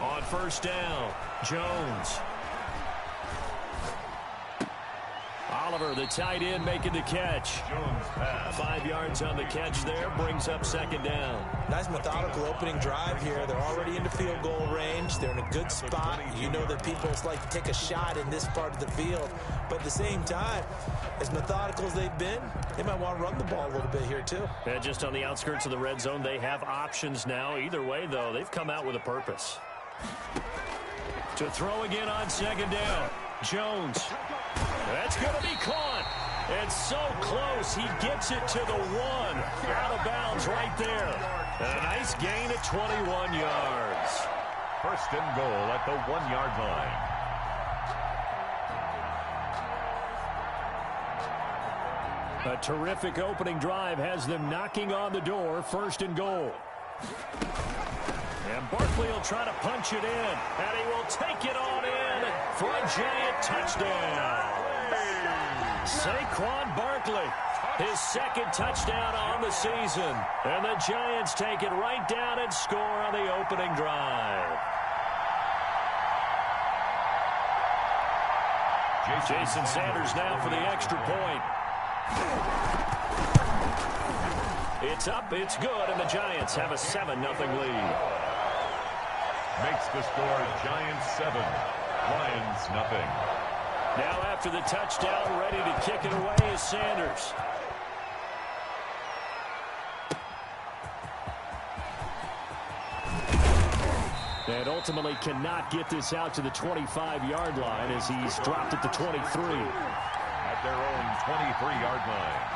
On first down, Jones. Oliver, the tight end, making the catch. 5 yards on the catch there, brings up second down. Nice methodical opening drive here. They're already into field goal range. They're in a good spot. You know that people like to take a shot in this part of the field. But at the same time, as methodical as they've been, they might want to run the ball a little bit here too. And just on the outskirts of the red zone, they have options now. Either way, though, they've come out with a purpose. To throw again on second down, Jones. That's going to be caught. It's so close. He gets it to the 1. Out of bounds right there. And a nice gain of 21 yards. First and goal at the 1-yard line. A terrific opening drive has them knocking on the door. First and goal. And Barkley will try to punch it in. And he will take it on in for a giant touchdown. Saquon Barkley, his second touchdown on the season. And the Giants take it right down and score on the opening drive. Jason Sanders now for the extra point. It's up, it's good, and the Giants have a 7-0 lead. Makes the score Giants 7, Lions nothing. Now after the touchdown, ready to kick it away is Sanders. And ultimately cannot get this out to the 25-yard line as he's dropped at the 23. At their own 23-yard line.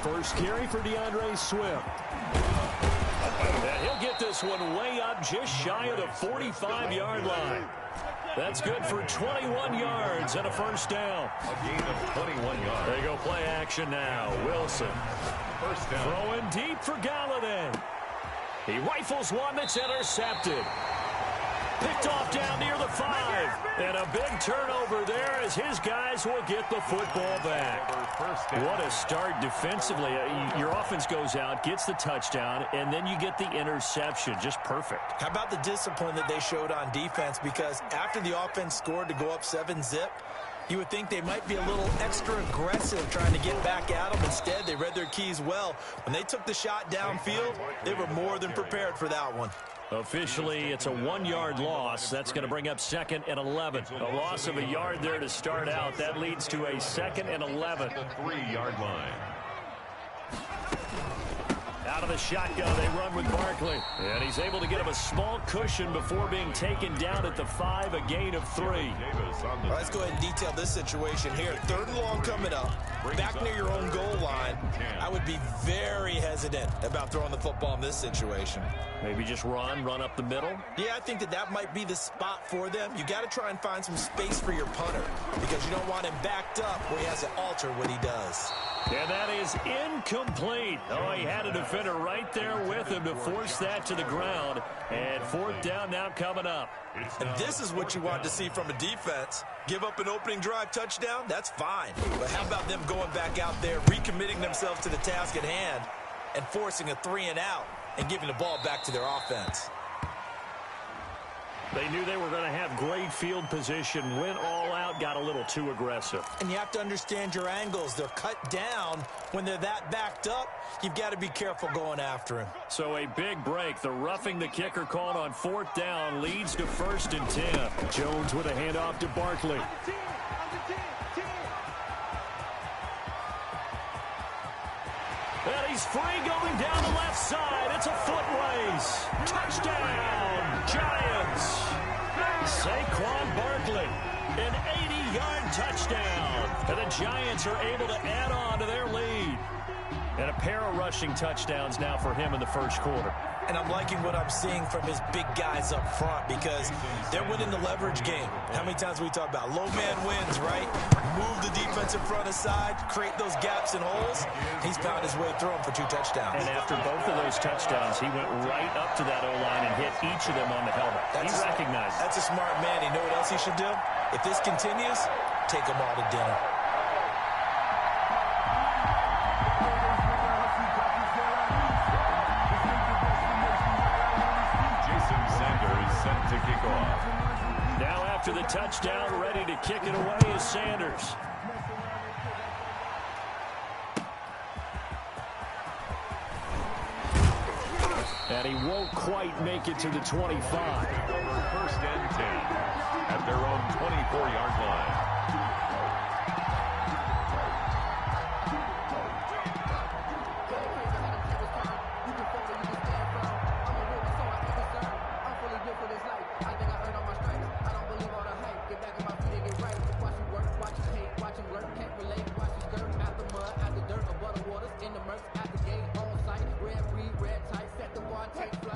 First carry for DeAndre Swift. And he'll get this one way up just shy of the 45-yard line. That's good for 21 yards and a first down. A gain of 21 yards. They go play action now. Wilson. First down. Throwing deep for Galladay. He rifles one that's intercepted. Picked off down near the 5. And a big turnover there as his guys will get the football back. What a start defensively. Your offense goes out, gets the touchdown, and then you get the interception. Just perfect. How about the discipline that they showed on defense? Because after the offense scored to go up 7-zip, you would think they might be a little extra aggressive trying to get back at them. Instead, they read their keys well. When they took the shot downfield, they were more than prepared for that one. Officially, it's a 1-yard loss. That's going to bring up 2nd and 11. A loss of a yard there to start out. That leads to a 2nd and 11. The 3-yard line. Out of the shotgun, they run with Barkley. And he's able to get him a small cushion before being taken down at the 5, a gain of 3. Let's go ahead and detail this situation here. 3rd and long coming up. Back near your own goal line. I would be very hesitant about throwing the football in this situation. Maybe just run up the middle? Yeah, I think that might be the spot for them. You got to try and find some space for your punter because you don't want him backed up where he has to alter what he does. And that is incomplete. Oh, he had a defender right there with him to force that to the ground. And 4th down now coming up. And this is what you want to see from a defense. Give up an opening drive touchdown, that's fine. But how about them going back out there, recommitting themselves to the task at hand, and forcing a 3-and-out and giving the ball back to their offense? They knew they were going to have great field position, went all out, got a little too aggressive. And you have to understand your angles. They're cut down. When they're that backed up, you've got to be careful going after him. So a big break. The roughing the kicker called on 4th down leads to 1st and 10. Jones with a handoff to Barkley. And he's free going down the left side. It's a foot race. Touchdown, Giants. Saquon Barkley An 80-yard touchdown. And the Giants are able to add on to their lead. And a pair of rushing touchdowns now for him in the first quarter. And I'm liking what I'm seeing from his big guys up front because they're winning the leverage game. How many times we talk about low man wins, right? Move the defensive front aside, create those gaps and holes. He's pounded his way through them for 2 touchdowns. And after both of those touchdowns, he went right up to that O-line and hit each of them on the helmet. He recognized it. That's a smart man. You know what else he should do? If this continues, take them all to dinner. To kick off. Now after the touchdown, ready to kick it away is Sanders. And he won't quite make it to the 25. First and 10 at their own 24-yard line.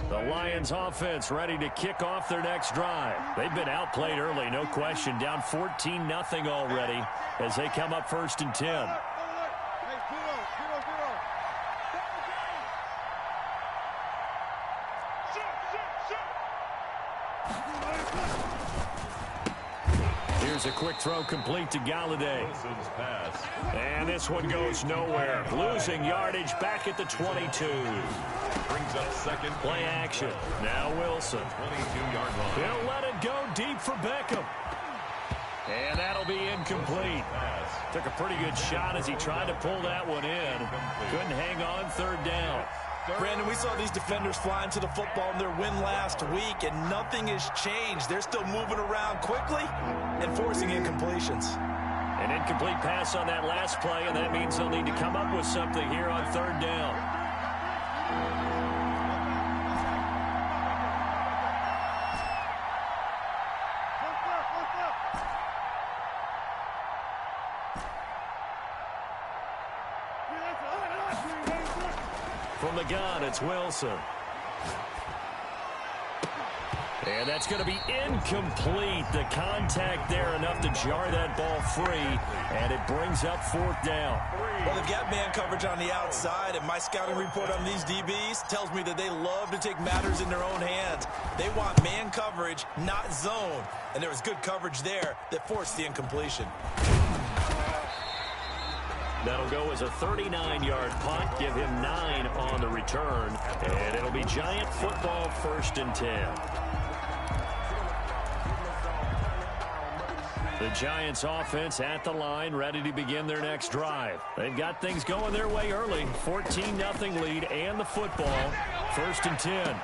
The Lions offense ready to kick off their next drive. They've been outplayed early, no question. Down 14-0 already as they come up first and 10. Here's a quick throw complete to Galladay. And this one goes nowhere. Losing yardage back at the 22. Brings up second. Play action. Now Wilson. 22-yard line. He'll let it go deep for Beckham. And that'll be incomplete. Took a pretty good shot as he tried to pull that one in. Couldn't hang on third down. Brandon, we saw these defenders flying to the football in their win last week, and nothing has changed. They're still moving around quickly and forcing incompletions. An incomplete pass on that last play, and that means they'll need to come up with something here on third down. From the gun, it's Wilson. And that's going to be incomplete. The contact there enough to jar that ball free, and it brings up fourth down. Well, they've got man coverage on the outside, and my scouting report on these DBs tells me that they love to take matters in their own hands. They want man coverage, not zone, and there was good coverage there that forced the incompletion. That'll go as a 39-yard punt, give him 9 on the return, and it'll be Giant football first and 10. The Giants offense at the line, ready to begin their next drive. They've got things going their way early. 14-0 lead and the football. First and 10.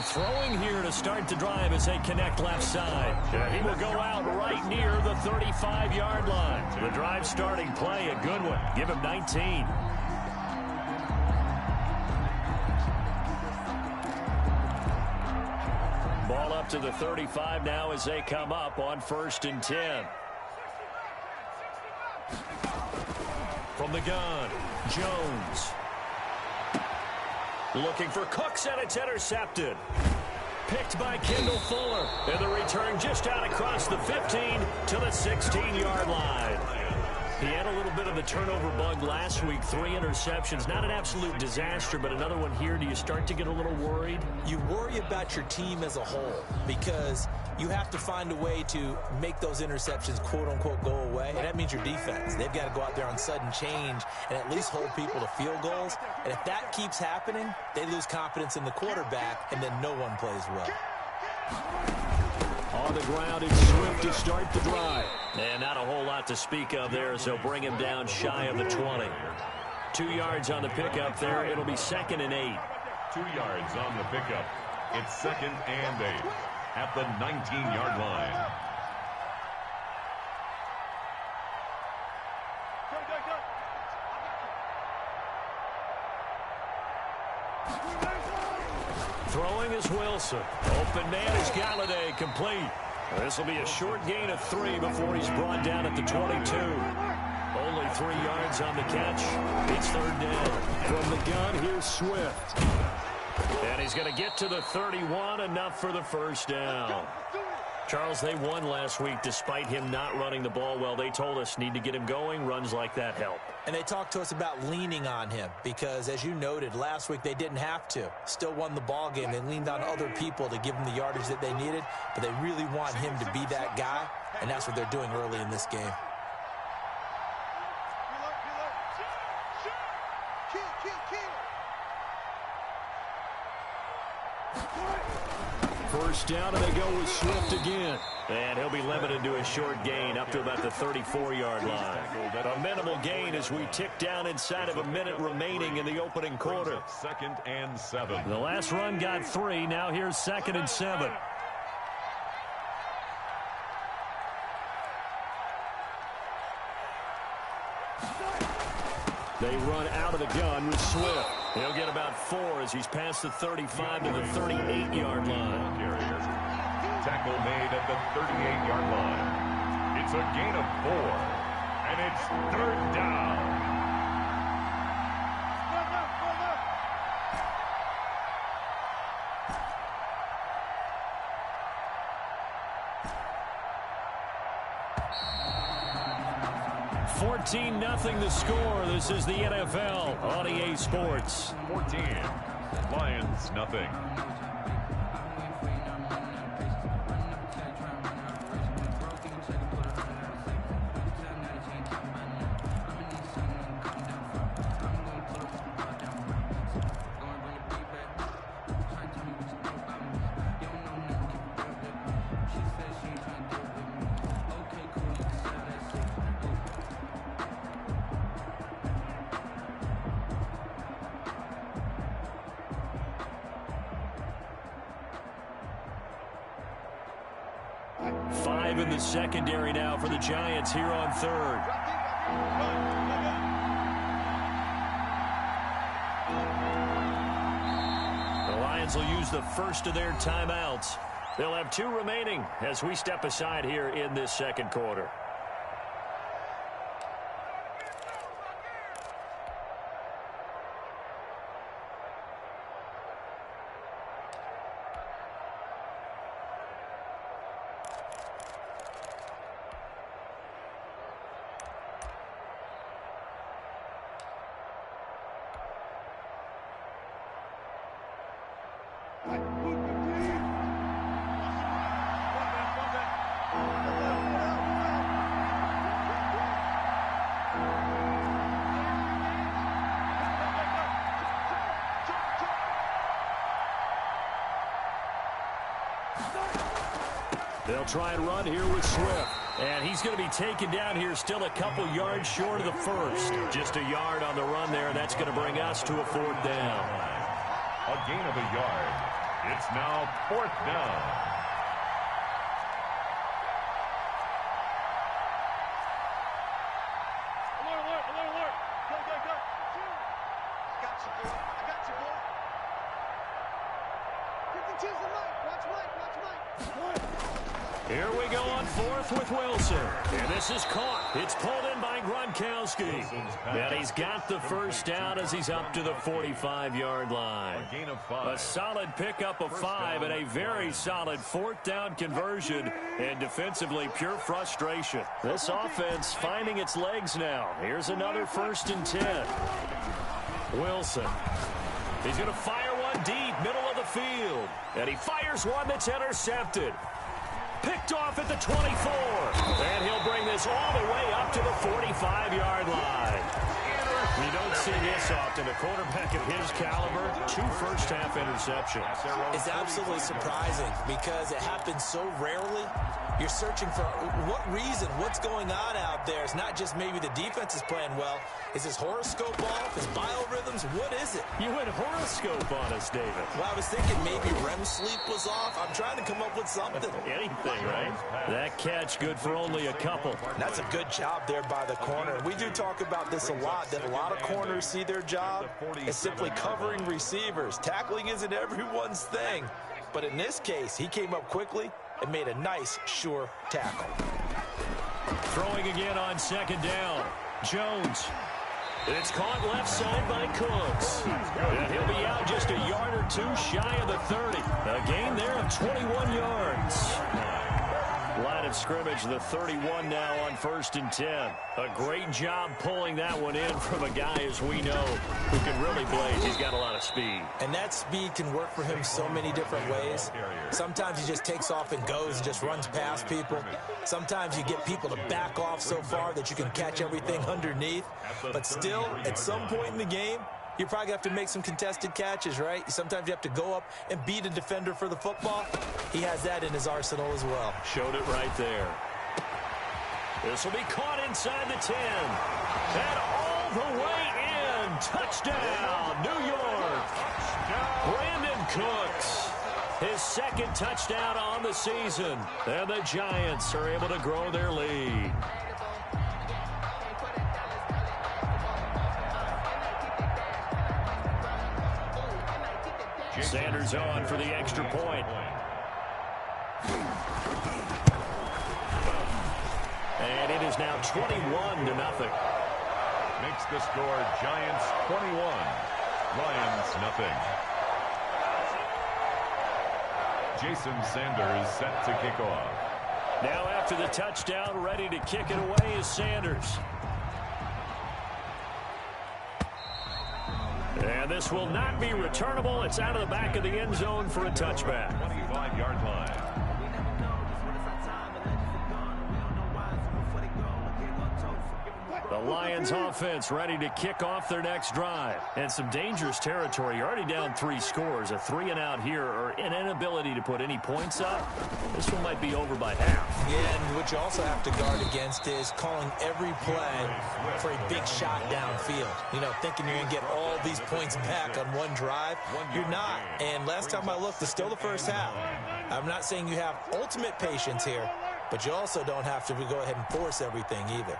Throwing here to start the drive as they connect left side. He will go out right near the 35-yard line. The drive starting play, a good one. Give him 19. Ball up to the 35 now as they come up on first and 10. From the gun, Jones. Looking for Cooks, and it's intercepted. Picked by Kendall Fuller. And the return just out across the 15 to the 16-yard line. He had a little bit of the turnover bug last week. 3 interceptions. Not an absolute disaster, but another one here. Do you start to get a little worried? You worry about your team as a whole because you have to find a way to make those interceptions, quote-unquote, go away. And that means your defense. They've got to go out there on sudden change and at least hold people to field goals. And if that keeps happening, they lose confidence in the quarterback, and then no one plays well. On the ground, it's Swift to start the drive. And not a whole lot to speak of there, so bring him down shy of the 20. 2 yards on the pickup there. It'll be second and 8. 2 yards on the pickup. It's second and 8 at the 19-yard line. Throwing is Wilson. Open man is Galladay, complete. This will be a short gain of 3 before he's brought down at the 22. Only 3 yards on the catch. It's 3rd down. From the gun, here's Swift. And he's going to get to the 31, enough for the 1st down. Charles, they won last week despite him not running the ball well. They told us need to get him going. Runs like that help. And they talked to us about leaning on him because, as you noted, last week they didn't have to. Still won the ball game. They leaned on other people to give them the yardage that they needed, but they really want him to be that guy, and that's what they're doing early in this game. First down, and they go with Swift again. And he'll be limited to a short gain up to about the 34-yard line. A minimal gain as we tick down inside of a minute remaining in the opening quarter. 2nd and 7. The last run got 3. Now here's 2nd and 7. They run out of the gun with Swift. He'll get about 4 as he's past the 35 to the 38-yard line. Tackle made at the 38-yard line. It's a gain of 4, and it's 3rd down. Nothing the score. This is the NFL on EA Sports. 14. Lions, nothing. In the secondary now for the Giants here on 3rd. The Lions will use the first of their timeouts. They'll have 2 remaining as we step aside here in this 2nd quarter. They'll try and run here with Swift. And he's going to be taken down here still a couple yards short of the 1st. Just a yard on the run there. That's going to bring us to a 4th down. A gain of a yard. It's now 4th down. Here we go on 4th with Wilson. And this is caught. It's pulled in by Gronkowski. And he's got the 1st down as he's up to the 45-yard line. A gain of 5. A solid pickup of 5 and a very solid 4th down conversion. And defensively, pure frustration. This offense finding its legs now. Here's another 1st and 10. Wilson. He's going to fire one deep, middle of the field. And he fires one that's intercepted. Picked off at the 24. And he'll bring this all the way up to the 45-yard line. You don't see this often. A quarterback of his caliber, 2 first-half interceptions. It's absolutely surprising because it happens so rarely. You're searching for what reason, what's going on out there. It's not just maybe the defense is playing well. Is his horoscope off? His biorhythms? What is it? You went horoscope on us, David. Well, I was thinking maybe REM sleep was off. I'm trying to come up with something. Anything, right? That catch good for only a couple. That's a good job there by the corner. We do talk about this a lot, that a lot of corners see their job as simply covering receivers. Tackling isn't everyone's thing. But in this case, he came up quickly and made a nice, sure tackle. Throwing again on second down. Jones. It's caught left side by Cooks. And he'll be out just a yard or two shy of the 30. A gain there of 21 yards. Line of scrimmage, the 31 now on 1st and 10. A great job pulling that one in from a guy, as we know, who can really blaze. He's got a lot of speed. And that speed can work for him so many different ways. Sometimes he just takes off and goes and just runs past people. Sometimes you get people to back off so far that you can catch everything underneath. But still, at some point in the game, you probably have to make some contested catches, right? Sometimes you have to go up and beat a defender for the football. He has that in his arsenal as well. Showed it right there. This will be caught inside the 10. And all the way in. Touchdown, New York. Brandon Cooks. His second touchdown on the season. And the Giants are able to grow their lead. Sanders on for the extra point. And it is now 21-0. Makes the score Giants 21, Lions nothing. Jason Sanders set to kick off. Now after the touchdown, ready to kick it away is Sanders. And this will not be returnable. It's out of the back of the end zone for a touchback. 25-yard line. The Lions offense ready to kick off their next drive. And some dangerous territory. You're already down 3 scores. A 3-and-out here, or an inability to put any points up. This one might be over by half. Yeah, and what you also have to guard against is calling every play for a big shot downfield. You know, thinking you're going to get all these points back on one drive. You're not. And last time I looked, it's still the first half. I'm not saying you have ultimate patience here, but you also don't have to go ahead and force everything either.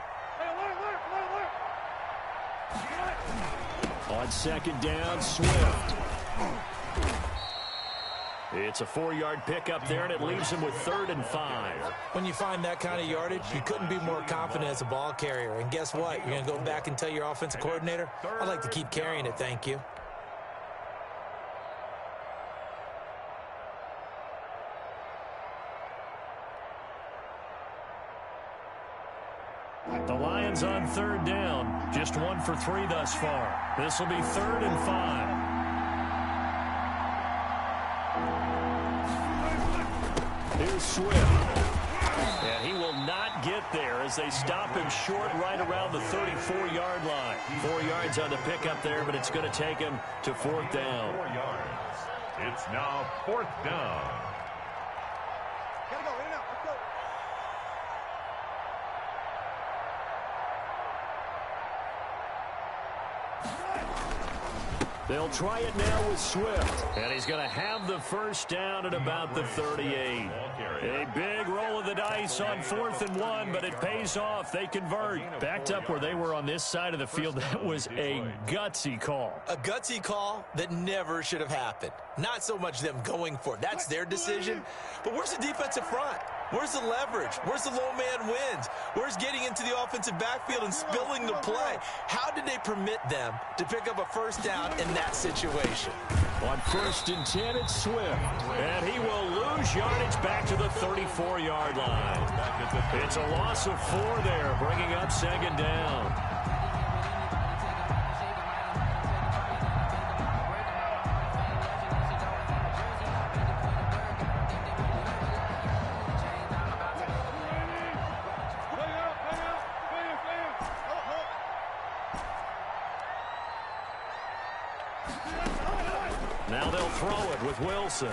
On second down, Swift. It's a 4-yard pickup there, and it leaves him with 3rd and 5. When you find that kind of yardage, you couldn't be more confident as a ball carrier. And guess what? You're going to go back and tell your offensive coordinator, I'd like to keep carrying it, thank you. The Lions on 3rd down. Just 1 for 3 thus far. This will be 3rd and 5. Here's Swift. And he will not get there as they stop him short right around the 34-yard line. 4 yards on the pickup there, but it's going to take him to 4th down. 4 yards. It's now 4th down. They'll try it now with Swift. And he's going to have the first down at about the 38. A big roll of the dice on 4th and 1, but it pays off. They convert. Backed up where they were on this side of the field, that was a gutsy call. A gutsy call that never should have happened. Not so much them going for it. That's their decision. But where's the defensive front? Where's the leverage? Where's the low man wins? Where's getting into the offensive backfield and spilling the play? How did they permit them to pick up a first down in that situation? On 1st and 10, it's Swift. And he will lose yardage back to the 34-yard line. It's a loss of 4 there, bringing up 2nd down. Now they'll throw it with Wilson.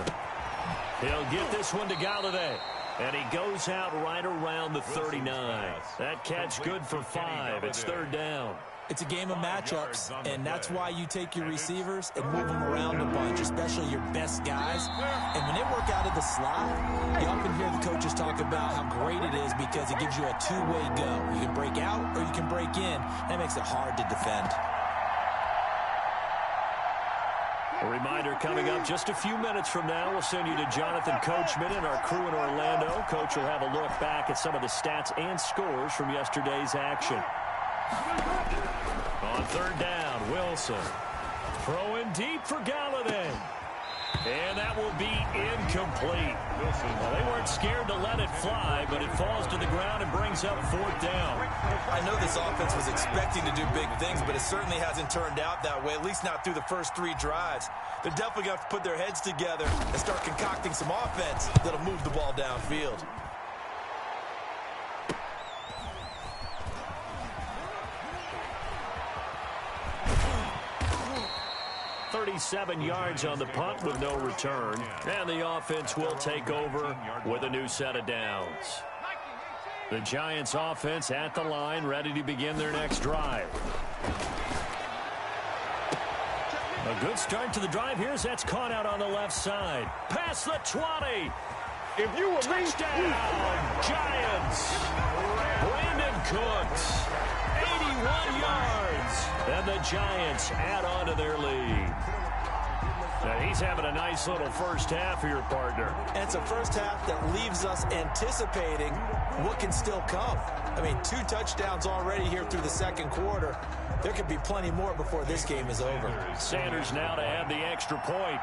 He'll get this one to Galladay. And he goes out right around the 39. That catch good for 5. It's 3rd down. It's a game of matchups, and that's why you take your receivers and move them around a bunch, especially your best guys. And when they work out of the slot, you often hear the coaches talk about how great it is because it gives you a two-way go. You can break out or you can break in. That makes it hard to defend. A reminder coming up just a few minutes from now. We'll send you to Jonathan Coachman and our crew in Orlando. Coach will have a look back at some of the stats and scores from yesterday's action. On third down, Wilson. Throwing deep for Galladay. And that will be incomplete. Well, they weren't scared to let it fly, but it falls to the ground and brings up fourth down. I know this offense was expecting to do big things, but it certainly hasn't turned out that way, at least not through the first 3 drives. They're definitely going to have to put their heads together and start concocting some offense that'll move the ball downfield. 37 yards on the punt with no return. And the offense will take over with a new set of downs. The Giants offense at the line, ready to begin their next drive. A good start to the drive here as that's caught out on the left side. Past the 20. If you were Touchdown, Giants. Brandon Cooks, 81 yards. And the Giants add on to their lead. Now he's having a nice little first half for your partner. And it's a first half that leaves us anticipating what can still come. I mean, 2 touchdowns already here through the second quarter. There could be plenty more before this game is over. Sanders now to add the extra point.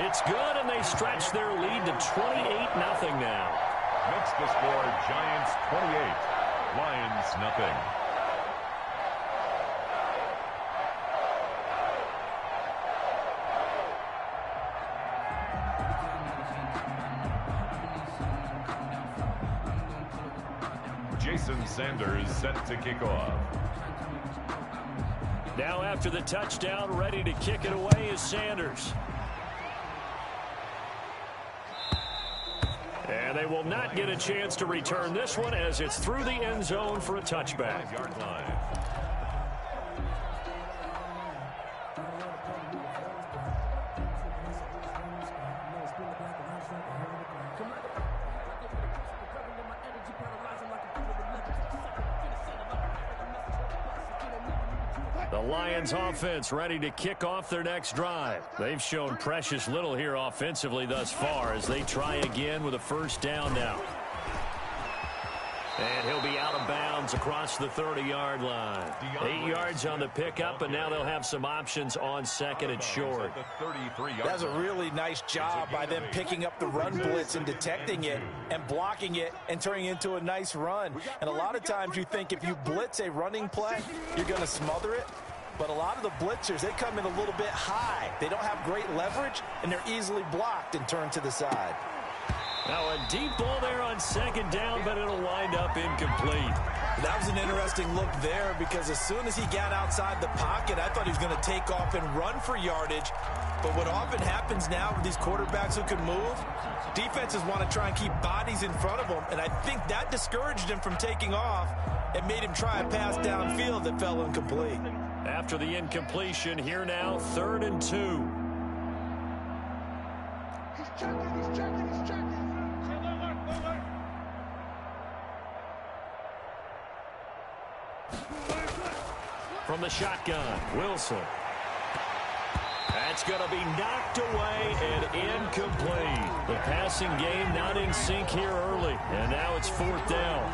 It's good, and they stretch their lead to 28-0 now. Makes the score Giants 28, Lions nothing. Jason Sanders set to kick off. Now after the touchdown, ready to kick it away is Sanders. And they will not get a chance to return this one as it's through the end zone for a touchback. 5-yard line. The Lions offense ready to kick off their next drive. They've shown precious little here offensively thus far as they try again with a first down now. And he'll be out of bounds across the 30-yard line. 8 yards on the pickup, and now they'll have some options on second and short. That's a really nice job by them picking up the run blitz and detecting it and blocking it and turning it into a nice run. And a lot of times you think if you blitz a running play, you're going to smother it. But a lot of the blitzers, they come in a little bit high. They don't have great leverage, and they're easily blocked and turned to the side. Now a deep ball there on second down, but it'll wind up incomplete. That was an interesting look there because as soon as he got outside the pocket, I thought he was going to take off and run for yardage. But what often happens now with these quarterbacks who can move, defenses want to try and keep bodies in front of them, and I think that discouraged him from taking off and made him try a pass downfield that fell incomplete. After the incompletion, here now, 3rd and 2. He's checking. From the shotgun, Wilson. That's going to be knocked away and incomplete. The passing game not in sync here early, and now it's 4th down.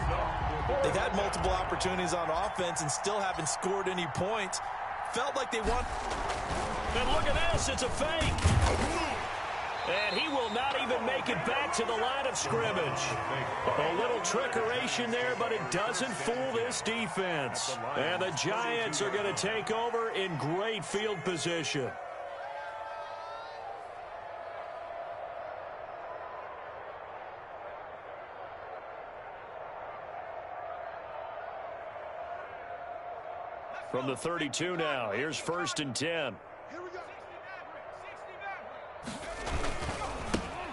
They've had multiple opportunities on offense and still haven't scored any points. Felt like they won. And look at this, it's a fake. And he will not even make it back to the line of scrimmage. A little trickeration there, but it doesn't fool this defense. And the Giants are going to take over in great field position. From the 32 now, here's 1st and 10.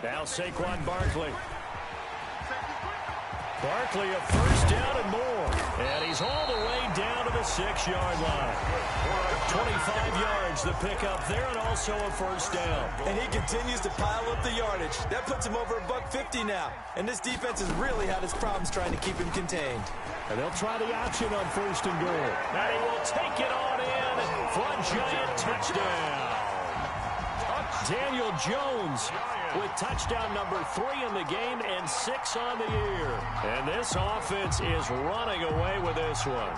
Now Saquon Barkley. Barkley a first down and more. And he's all the way down to to the 6-yard line. 25 yards to pick up there, and also a first down. And he continues to pile up the yardage. That puts him over $150 now. And this defense has really had its problems trying to keep him contained. And they'll try the option on 1st and goal. And he will take it on in for a giant touchdown. Daniel Jones with touchdown number 3 in the game and 6 on the year. And this offense is running away with this one.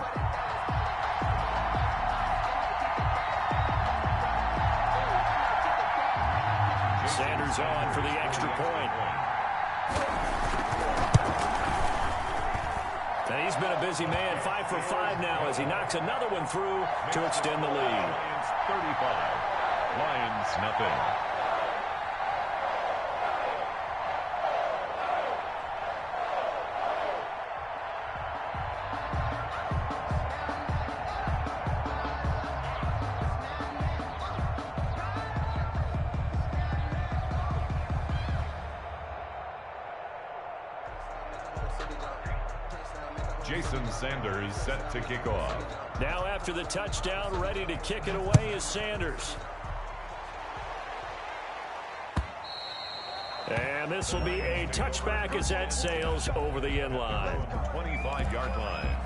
Sanders on for the extra point. And he's been a busy man, 5 for 5 now as he knocks another one through to extend the lead. Lions 35. Lions nothing. Jason Sanders set to kick off. Now after the touchdown, ready to kick it away is Sanders. And this will be a touchback as that sails over the end line. 25-yard line.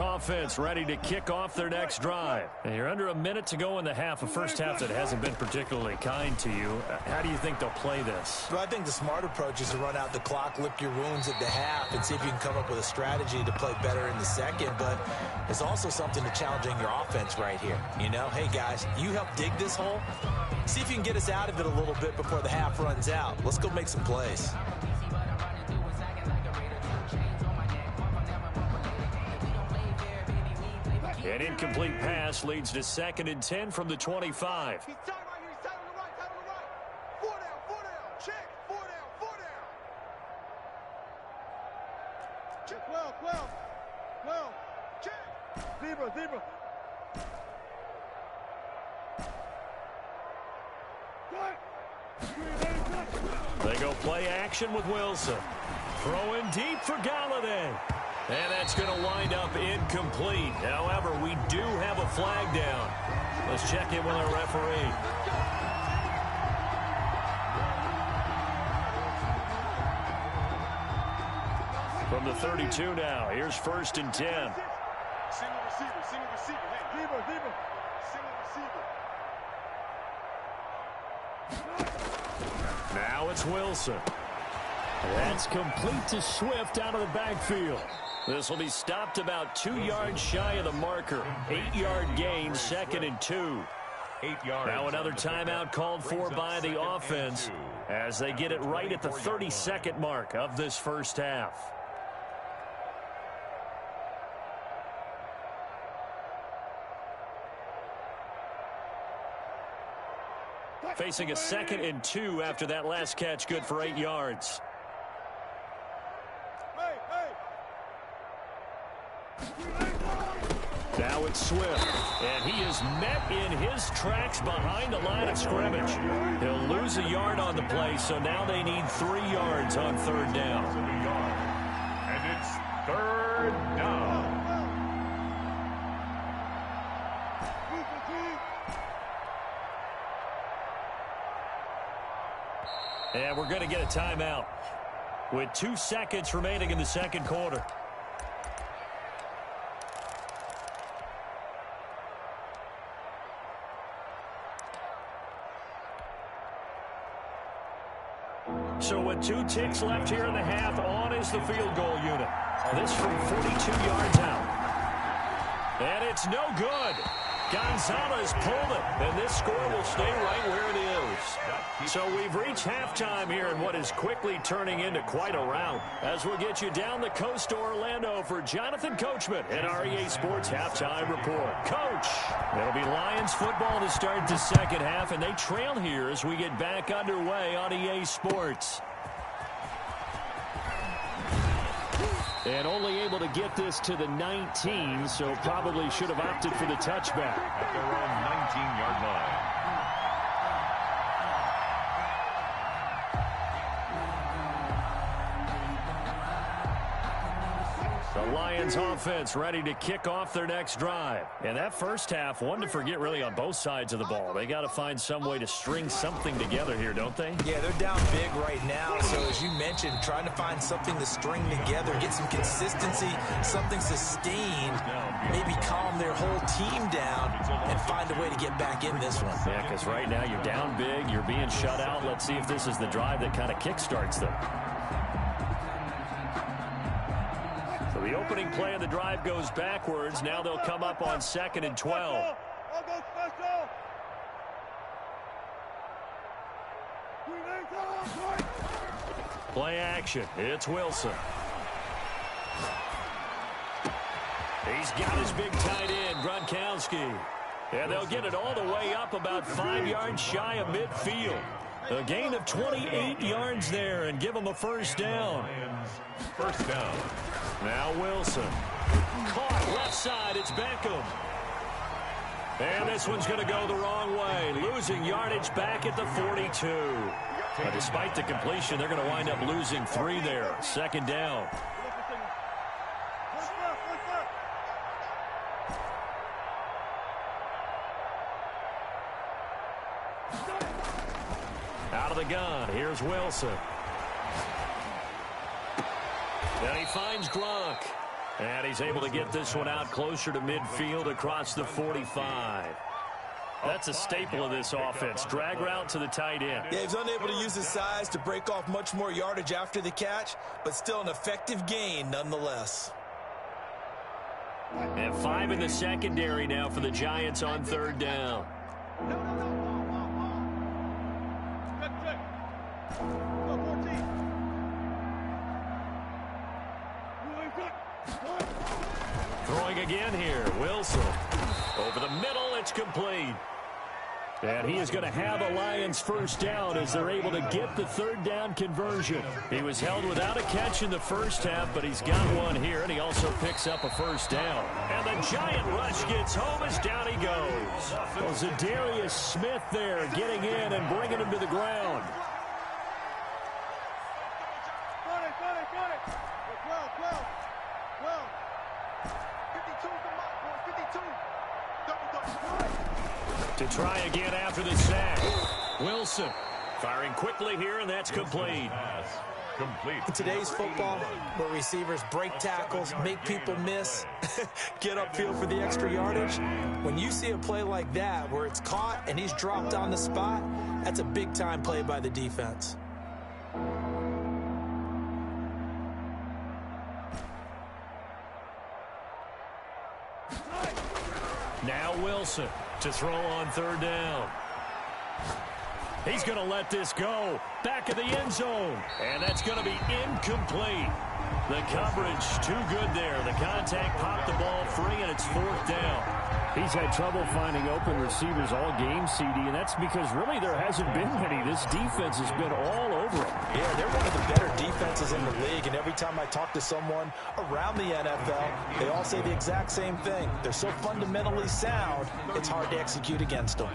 Offense ready to kick off their next drive. And you're under a minute to go in the half, a first half that hasn't been particularly kind to you. How do you think they'll play this? Well, I think the smart approach is to run out the clock, lick your wounds at the half, and see if you can come up with a strategy to play better in the second. But there's also something to challenging your offense right here. You know, hey, guys, you help dig this hole. See if you can get us out of it a little bit before the half runs out. Let's go make some plays. An incomplete pass leads to 2nd and 10 from the 25. He's tight right here. He's tight on the right. Tight on the right. 4 down. Check. 4 down. Check. 12. Check. Zebra. They go play action with Wilson. Throwing deep for Galladay. And that's going to wind up incomplete. However, we do have a flag down. Let's check in with our referee. From the 32 now, here's 1st and 10. Single receiver. Hey, Zebra. Single receiver. Now it's Wilson. That's complete to Swift out of the backfield. This will be stopped about 2 yards shy of the marker. 8-yard gain, 2nd and 2. 8 yards. Now another timeout called for by the offense as they get it right at the 32nd mark of this first half. Facing a 2nd and 2 after that last catch, good for 8 yards. Now it's Swift, and he is met in his tracks behind the line of scrimmage. He'll lose a yard on the play, so now they need 3 yards on 3rd down. And it's 3rd down. And we're going to get a timeout with 2 seconds remaining in the second quarter. So with 2 ticks left here in the half, on is the field goal unit. This from 42 yards out. And it's no good. Gonzalez pulled it, and this score will stay right where it is. So we've reached halftime here in what is quickly turning into quite a rout. As we'll get you down the coast to Orlando for Jonathan Coachman and our EA Sports Halftime Report. Coach, it'll be Lions football to start the second half, and they trail here as we get back underway on EA Sports. And only able to get this to the 19, so probably should have opted for the touchback. At their own 19-yard line. The Lions offense ready to kick off their next drive. And that first half, one to forget really on both sides of the ball. They got to find some way to string something together here, don't they? Yeah, they're down big right now. So as you mentioned, trying to find something to string together, get some consistency, something sustained, maybe calm their whole team down and find a way to get back in this one. Yeah, because right now you're down big, you're being shut out. Let's see if this is the drive that kind of kickstarts them. So the opening play of the drive goes backwards. Now they'll come up on 2nd and 12. Play action. It's Wilson. He's got his big tight end, Gronkowski. And they'll get it all the way up about 5 yards shy of midfield. A gain of 28 yards there and give them a first down. First down. Now Wilson. Caught left side. It's Beckham. And this one's going to go the wrong way. Losing yardage back at the 42. But despite the completion, they're going to wind up losing 3 there. Second down. Out of the gun. Here's Wilson. And he finds Gronk. And he's able to get this one out closer to midfield across the 45. That's a staple of this offense. Drag route to the tight end. Yeah, he's unable to use his size to break off much more yardage after the catch, but still an effective gain nonetheless. And 5 in the secondary now for the Giants on third down. Throwing again here, Wilson. Over the middle, it's complete. And he is going to have a Lions first down as they're able to get the third down conversion. He was held without a catch in the first half, but he's got one here, and he also picks up a first down. And the giant rush gets home as down he goes. Well, Zadarius Smith there getting in and bringing him to the ground. To try again after the sack. Wilson firing quickly here, and that's complete. Complete. In today's football, where receivers break tackles, make people miss, get upfield for the extra yardage, when you see a play like that where it's caught and he's dropped on the spot, that's a big-time play by the defense. Now Wilson to throw on third down. He's going to let this go. Back of the end zone. And that's going to be incomplete. The coverage too good there. The contact popped the ball free, and it's fourth down. He's had trouble finding open receivers all game, CD, and that's because really there hasn't been many. This defense has been all over him. Yeah, they're one of the better defenses in the league, and every time I talk to someone around the NFL, they all say the exact same thing. They're so fundamentally sound, it's hard to execute against them.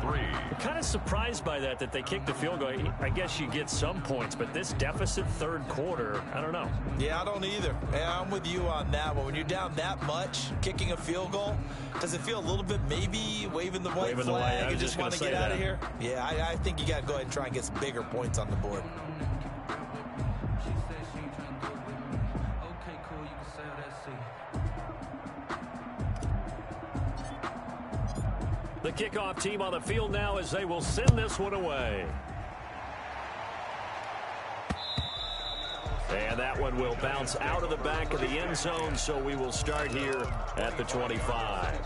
I'm kind of surprised by that they kicked the field goal. I guess you get some points, but this deficit third quarter, I don't know. Yeah, I don't either. Yeah, I'm with you on that one. When you're down that much, kicking a field goal, does it feel a little bit maybe waving the white flag and just want to get out of here? Yeah, I think you got to go ahead and try and get some bigger points on the board. The kickoff team on the field now as they will send this one away. And that one will bounce out of the back of the end zone, so we will start here at the 25.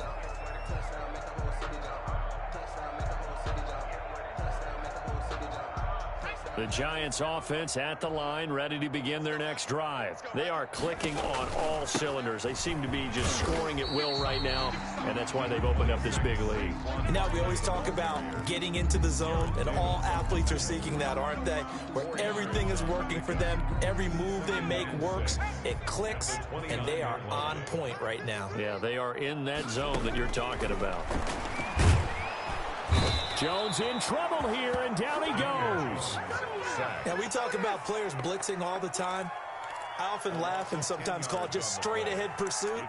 The Giants offense at the line, ready to begin their next drive. They are clicking on all cylinders. They seem to be just scoring at will right now, and that's why they've opened up this big lead. Now we always talk about getting into the zone, and all athletes are seeking that, aren't they? Where everything is working for them, every move they make works, it clicks, and they are on point right now. Yeah, they are in that zone that you're talking about. Jones in trouble here, and down he goes. Now, we talk about players blitzing all the time. I often laugh and sometimes call it just straight-ahead pursuit.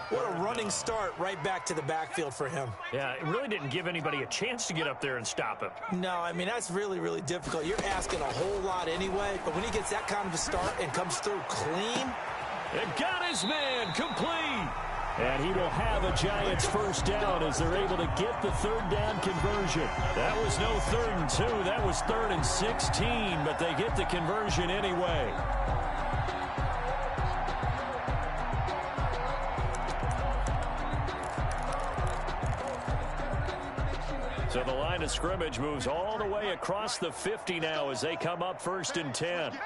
What a running start right back to the backfield for him. Yeah, it really didn't give anybody a chance to get up there and stop him. No, I mean, that's really, really difficult. You're asking a whole lot anyway, but when he gets that kind of a start and comes through clean. It got his man complete. And he will have a Giants first down as they're able to get the third down conversion. That was no 3rd and 2. That was 3rd and 16, but they get the conversion anyway. So the line of scrimmage moves all the way across the 50 now as they come up 1st and 10.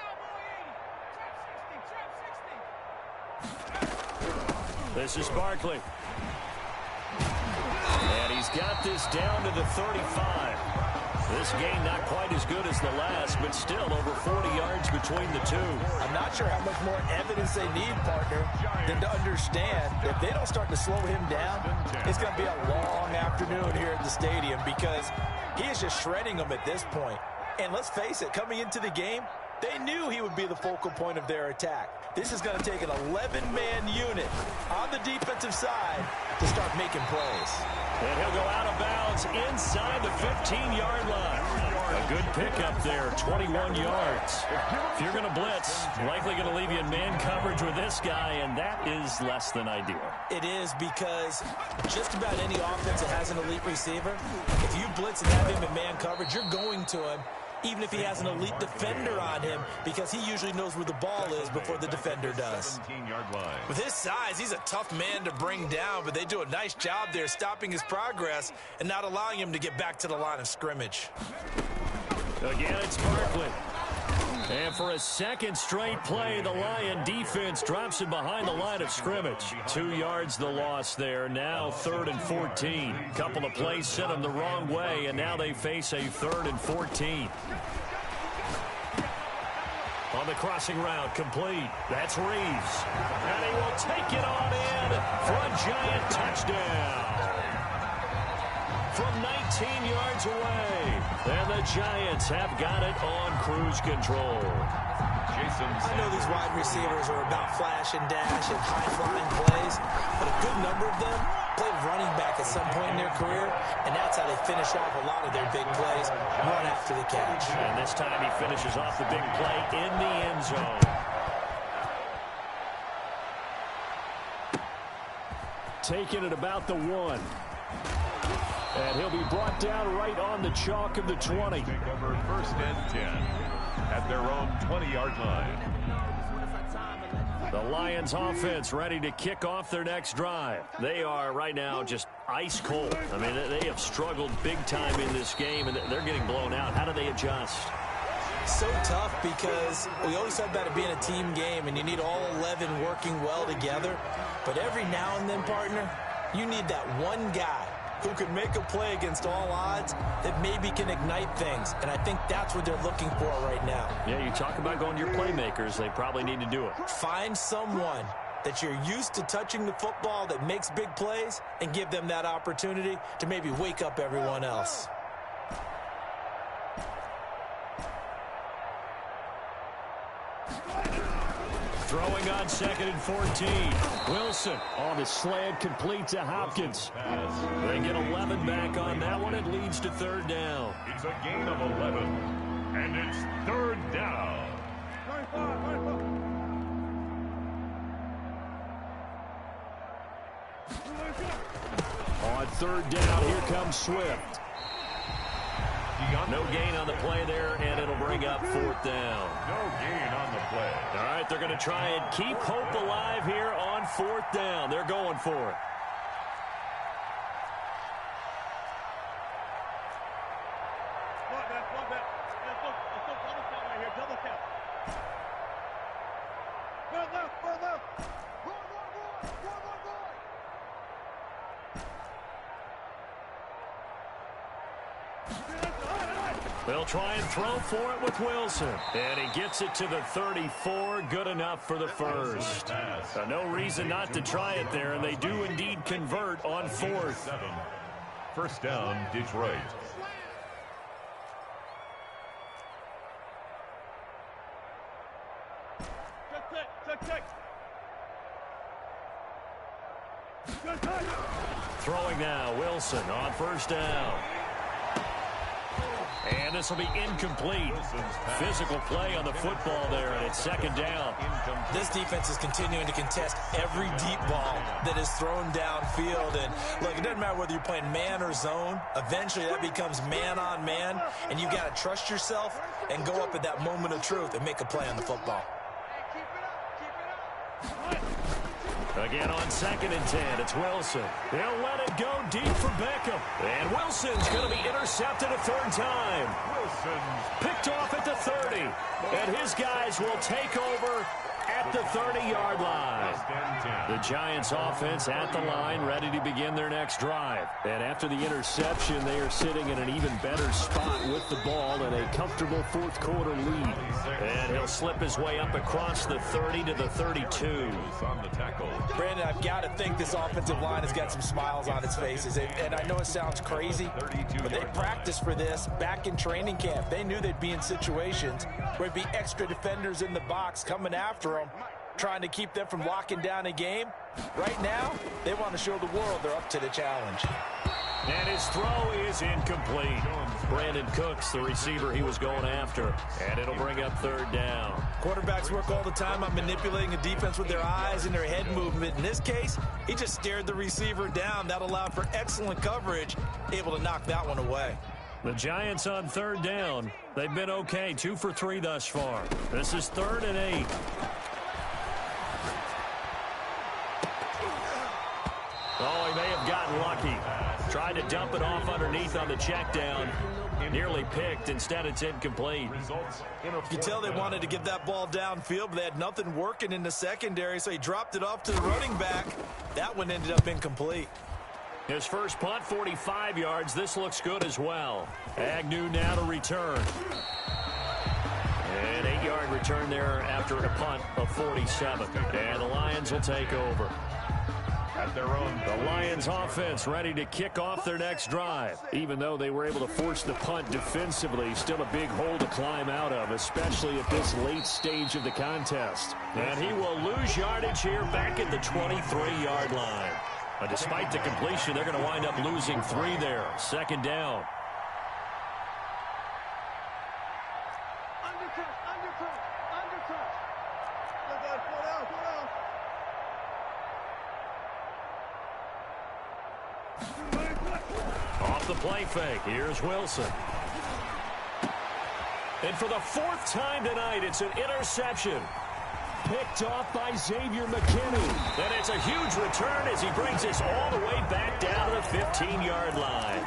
This is Barkley. And he's got this down to the 35. This game not quite as good as the last, but still over 40 yards between the two. I'm not sure how much more evidence they need, partner, than to understand if they don't start to slow him down, it's going to be a long afternoon here at the stadium because he is just shredding them at this point. And let's face it, coming into the game, they knew he would be the focal point of their attack. This is going to take an 11-man unit on the defensive side to start making plays. And he'll go out of bounds inside the 15-yard line. A good pickup there, 21 yards. If you're going to blitz, likely going to leave you in man coverage with this guy, and that is less than ideal. It is because just about any offense that has an elite receiver, if you blitz and have him in man coverage, you're going to him, even if he has an elite defender on him, because he usually knows where the ball is before the defender does. With his size, he's a tough man to bring down, but they do a nice job there stopping his progress and not allowing him to get back to the line of scrimmage. Again, it's Barkley. And for a second straight play, the Lion defense drops him behind the line of scrimmage. 2 yards the loss there. Now 3rd and 14. Couple of plays sent them the wrong way, and now they face a 3rd and 14. On the crossing route, complete. That's Reeves. And he will take it on in for a Giant touchdown. From 19 yards away. And the Giants have got it on cruise control. I know these wide receivers are about flash and dash and high-flying plays, but a good number of them played running back at some point in their career, and that's how they finish off a lot of their big plays, run after the catch. And this time he finishes off the big play in the end zone. Taking it about the 1. And he'll be brought down right on the chalk of the 20. Take over 1st and 10 at their own 20-yard line. The Lions offense ready to kick off their next drive. They are right now just ice cold. I mean, they have struggled big time in this game, and they're getting blown out. How do they adjust? So tough because we always talk about it being a team game, and you need all 11 working well together. But every now and then, partner, you need that one guy who can make a play against all odds that maybe can ignite things. And I think that's what they're looking for right now. Yeah, you talk about going to your playmakers. They probably need to do it. Find someone that you're used to touching the football that makes big plays and give them that opportunity to maybe wake up everyone else. Throwing on 2nd and 14. Wilson On the slant, complete to Hopkins. They get 11 back on that one. It leads to 3rd down. It's a gain of 11, and it's 3rd down. On 3rd down, here comes Swift. No gain on the play there, and it'll bring up 4th down. No gain on the play. All right, they're going to try and keep hope alive here on 4th down. They're going for it. They'll try and throw for it with Wilson. And he gets it to the 34. Good enough for the first. No reason not to try it there, and they do indeed convert on fourth. First down, Detroit. Throwing now, Wilson on first down. And this will be incomplete. Physical play on the football there, and it's second down. This defense is continuing to contest every deep ball that is thrown downfield. And look, it doesn't matter whether you're playing man or zone. Eventually, that becomes man on man, and you've got to trust yourself and go up at that moment of truth and make a play on the football. Again on 2nd and 10, it's Wilson. They'll let it go deep for Beckham. And Wilson's going to be intercepted a third time. Wilson's picked off at the 30. And his guys will take over at the 30-yard line. The Giants offense at the line, ready to begin their next drive. And after the interception, they are sitting in an even better spot with the ball and a comfortable fourth quarter lead. And he'll slip his way up across the 30 to the 32. on the tackle. Brandon, I've got to think this offensive line has got some smiles on its faces. And I know it sounds crazy, but they practiced for this back in training camp. They knew they'd be in situations where there'd be extra defenders in the box coming after them, trying to keep them from locking down a game. Right now, they want to show the world they're up to the challenge. And his throw is incomplete. Brandon Cooks, the receiver he was going after. And it'll bring up third down. Quarterbacks work all the time on manipulating a defense with their eyes and their head movement. In this case, he just stared the receiver down. That allowed for excellent coverage, able to knock that one away. The Giants on third down. They've been okay, 2 for 3 thus far. This is 3rd and 8. Oh, he may have gotten lucky. Tried to dump it off underneath on the check down. Nearly picked. Instead, it's incomplete. You can tell they wanted to get that ball downfield, but they had nothing working in the secondary, so he dropped it off to the running back. That one ended up incomplete. His first punt, 45 yards. This looks good as well. Agnew now to return. An 8-yard return there after a punt of 47. And the Lions will take over. At their own, the Lions offense ready to kick off their next drive. Even though they were able to force the punt defensively, still a big hole to climb out of, especially at this late stage of the contest. And he will lose yardage here back at the 23-yard line. But despite the completion, they're going to wind up losing 3 there. Second down. Off the play fake, here's Wilson. And for the 4th time tonight, it's an interception. Picked off by Xavier McKinney. And it's a huge return as he brings this all the way back down to the 15-yard line.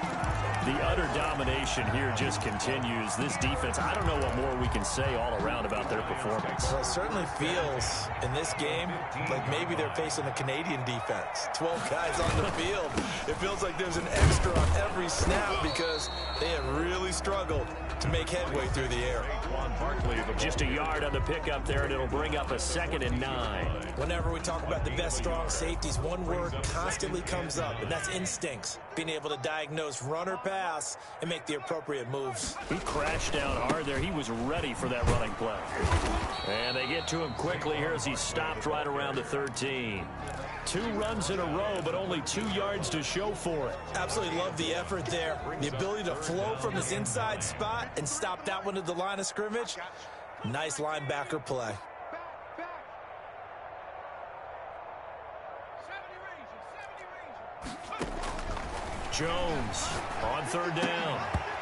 The utter domination here just continues. This defense, I don't know what more we can say all around about their performance. Well, it certainly feels in this game like maybe they're facing a Canadian defense. 12 guys on the field. It feels like there's an extra on every snap because they have really struggled to make headway through the air. Just a yard on the pickup there, and it'll bring up a 2nd and 9. Whenever we talk about the best strong safeties, one word constantly comes up, and that's instincts. Being able to diagnose run or pass and make the appropriate moves. He crashed down hard there. He was ready for that running play. And they get to him quickly here as he stopped right around the 13. 2 runs in a row, but only 2 yards to show for it. Absolutely love the effort there. The ability to flow from his inside spot and stop that one at the line of scrimmage. Nice linebacker play. Jones on 3rd down.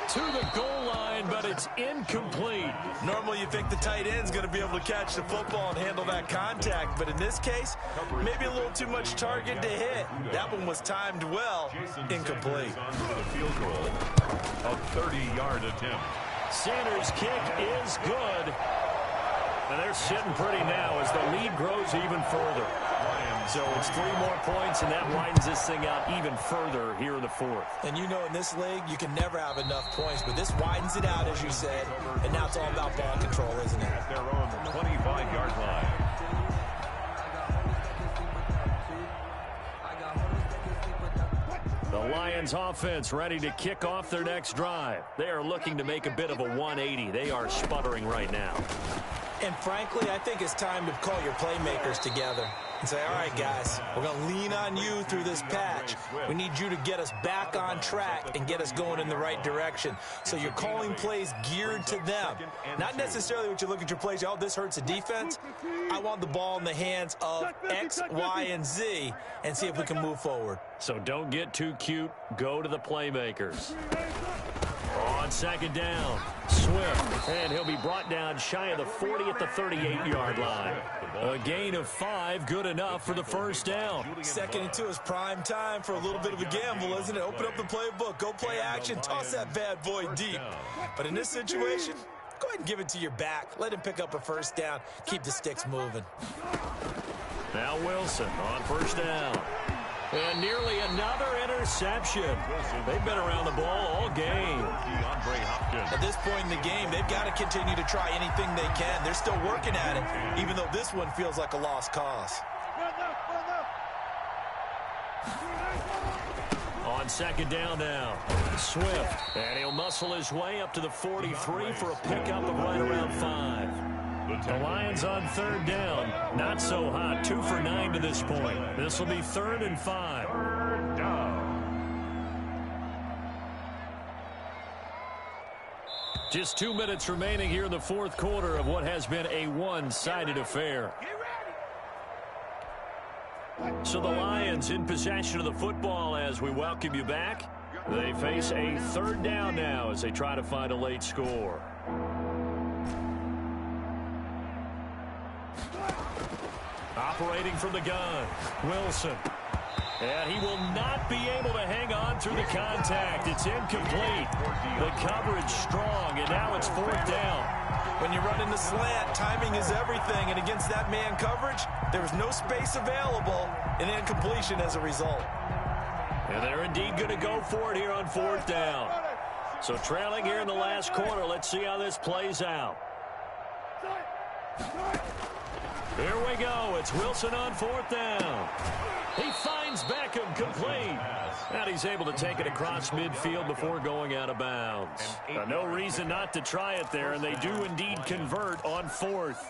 To the goal line, but it's incomplete. Normally you think the tight end's going to be able to catch the football and handle that contact, but in this case, maybe a little too much target to hit. That one was timed well, incomplete. On for the field goal, a 30-yard attempt. Sanders' kick is good. And they're sitting pretty now as the lead grows even further. So it's 3 more points, and that widens this thing out even further here in the fourth. And you know in this league, you can never have enough points, but this widens it out, as you said, and now it's all about ball control, isn't it? At their own 25-yard line. The Lions offense ready to kick off their next drive. They are looking to make a bit of a 180. They are sputtering right now. And frankly, I think it's time to call your playmakers together and say, all right, guys, we're going to lean on you through this patch. We need you to get us back on track and get us going in the right direction. So you're calling plays geared to them. Not necessarily what you look at your plays, oh, this hurts the defense. I want the ball in the hands of X, Y, and Z and see if we can move forward. So don't get too cute. Go to the playmakers. On second down, Swift, and he'll be brought down shy of the 40 at the 38-yard line. A gain of 5, good enough for the first down. 2nd and 2 is prime time for a little bit of a gamble, isn't it? Open up the playbook, go play action, toss that bad boy deep. But in this situation, go ahead and give it to your back. Let him pick up a first down. Keep the sticks moving. Now Wilson on first down. And nearly another interception. They've been around the ball all game. At this point in the game, they've got to continue to try anything they can. They're still working at it, even though this one feels like a lost cause. On second down now, Swift. And he'll muscle his way up to the 43 for a pickup of right around 5. The Lions on third down. Not so hot. 2 for 9 to this point. This will be 3rd and 5. Third down. Just 2 minutes remaining here in the fourth quarter of what has been a one-sided affair. So the Lions in possession of the football as we welcome you back. They face a third down now as they try to find a late score. Operating from the gun, Wilson. And he will not be able to hang on through the contact. It's incomplete. The coverage strong, and now it's 4th down. When you run in the slant, timing is everything, and against that man coverage, there was no space available, and incompletion as a result. And they're indeed going to go for it here on 4th down. So trailing here in the last quarter, let's see how this plays out. Here we go. It's Wilson on 4th down. He finds Beckham complete. And he's able to take it across midfield before going out of bounds. No reason not to try it there, and they do indeed convert on 4th.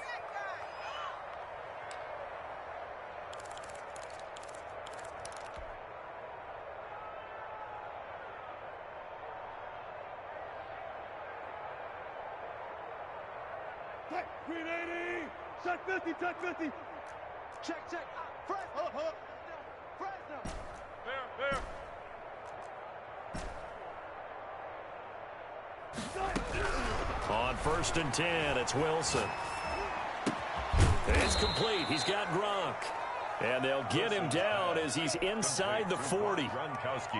Green 80. Check 50, check 50. Check. Fresno. Fresno. There. On 1st and 10, it's Wilson. It's complete. He's got Gronk. And they'll get him down as he's inside the 40.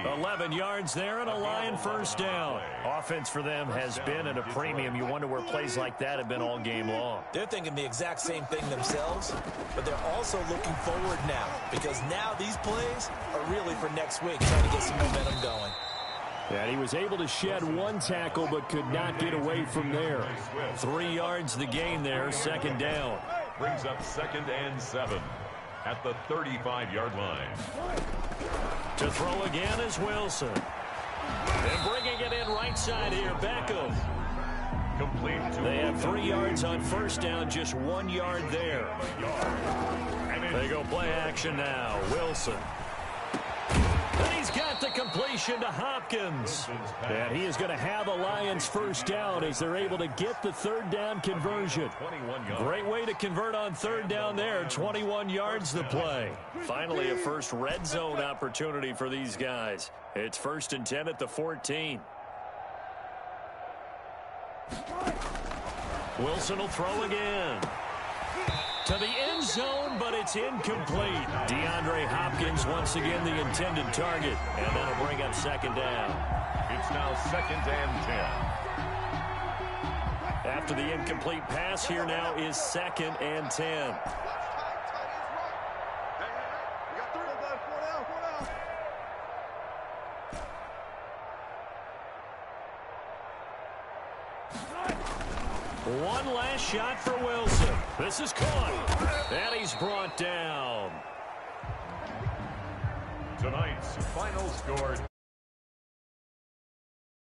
11 yards there and a Lion first down. Offense for them has been at a premium. You wonder where plays like that have been all game long. They're thinking the exact same thing themselves, but they're also looking forward now because now these plays are really for next week, trying to get some momentum going. And he was able to shed 1 tackle but could not get away from there. 3 yards the gain there, 2nd down. Brings up 2nd and 7. At the 35-yard line. To throw again is Wilson. And bringing it in right side here, Beckham. Complete. They have 3 yards on first down, just 1 yard there. They go play action now. Wilson. And he's got the completion to Hopkins. And he is going to have a Lions first down as they're able to get the 3rd down conversion. Great way to convert on 3rd down there. 21 yards to play. Finally, a first red zone opportunity for these guys. It's 1st and 10 at the 14. Wilson will throw again. To the end zone, but it's incomplete. DeAndre Hopkins once again the intended target, and that'll bring up 2nd down. It's now 2nd and 10. After the incomplete pass, here now is 2nd and 10. One last shot for Wilson. This is caught. And he's brought down. Tonight's final score.